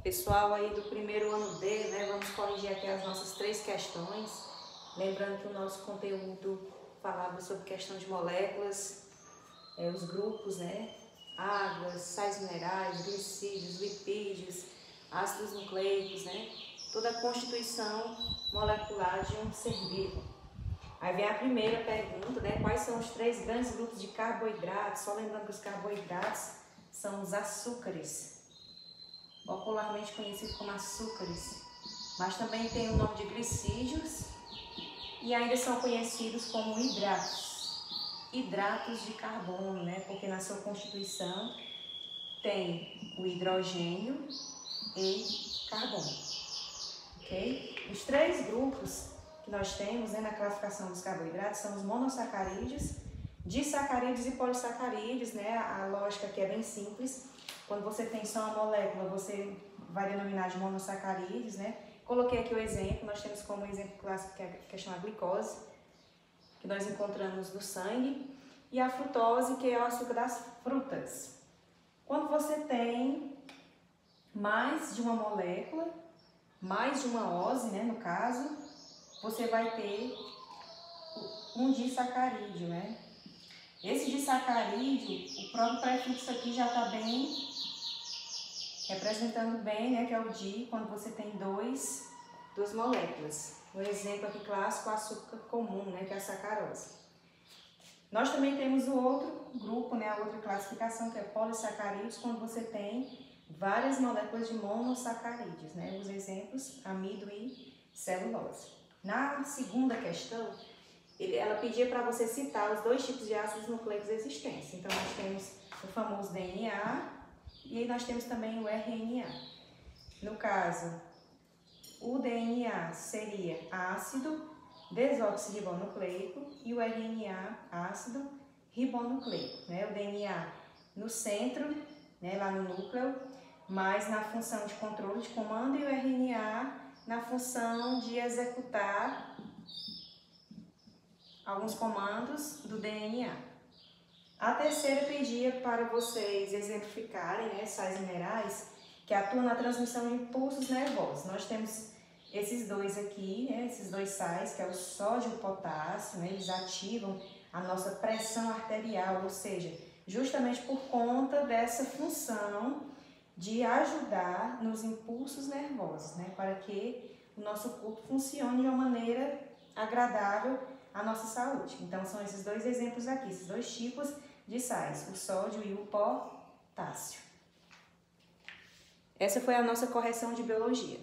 Pessoal aí do primeiro ano D, né, vamos corrigir aqui as nossas 3 questões. Lembrando que o nosso conteúdo falava sobre questão de moléculas, os grupos, né, águas, sais minerais, glicídios, lipídios, ácidos nucleicos, né, toda a constituição molecular de um ser vivo. Aí vem a primeira pergunta, né, quais são os 3 grandes grupos de carboidratos? Só lembrando que os carboidratos são os açúcares, popularmente conhecidos como açúcares, mas também tem o nome de glicídios e ainda são conhecidos como hidratos de carbono, né? Porque na sua constituição tem o hidrogênio e carbono, ok? Os 3 grupos que nós temos, né, na classificação dos carboidratos são os monossacarídeos, disacarídeos e polissacarídeos, né? A lógica aqui é bem simples. Quando você tem só uma molécula, você vai denominar de monossacarídeos, né? Coloquei aqui o exemplo, nós temos como exemplo clássico que é chamada glicose, que nós encontramos no sangue, e a frutose, que é o açúcar das frutas. Quando você tem mais de uma molécula, mais de uma ose, né, no caso, você vai ter um disacarídeo, né? Esse disacarídeo, o próprio prefixo aqui já está bem representando bem, né, que é o di, quando você tem duas moléculas. Um exemplo aqui clássico, o açúcar comum, né, que é a sacarose. Nós também temos o outro grupo, né, a outra classificação, que é polissacarídeos, quando você tem várias moléculas de monossacarídeos, né, os exemplos, amido e celulose. Na segunda questão, ela pedia para você citar os 2 tipos de ácidos nucleicos existentes. Então, nós temos o famoso DNA e aí nós temos também o RNA. No caso, o DNA seria ácido desoxirribonucleico e o RNA ácido ribonucleico, né? O DNA no centro, né, lá no núcleo, mas na função de controle de comando, e o RNA na função de executar alguns comandos do DNA. A terceira pedia para vocês exemplificarem, né, sais minerais que atuam na transmissão de impulsos nervosos. Nós temos esses 2 aqui, né, esses 2 sais, que é o sódio e o potássio, né, eles ativam a nossa pressão arterial, ou seja, justamente por conta dessa função de ajudar nos impulsos nervosos, né, para que o nosso corpo funcione de uma maneira agradável à nossa saúde. Então, são esses 2 exemplos aqui, esses 2 tipos de sais, o sódio e o potássio. Essa foi a nossa correção de biologia.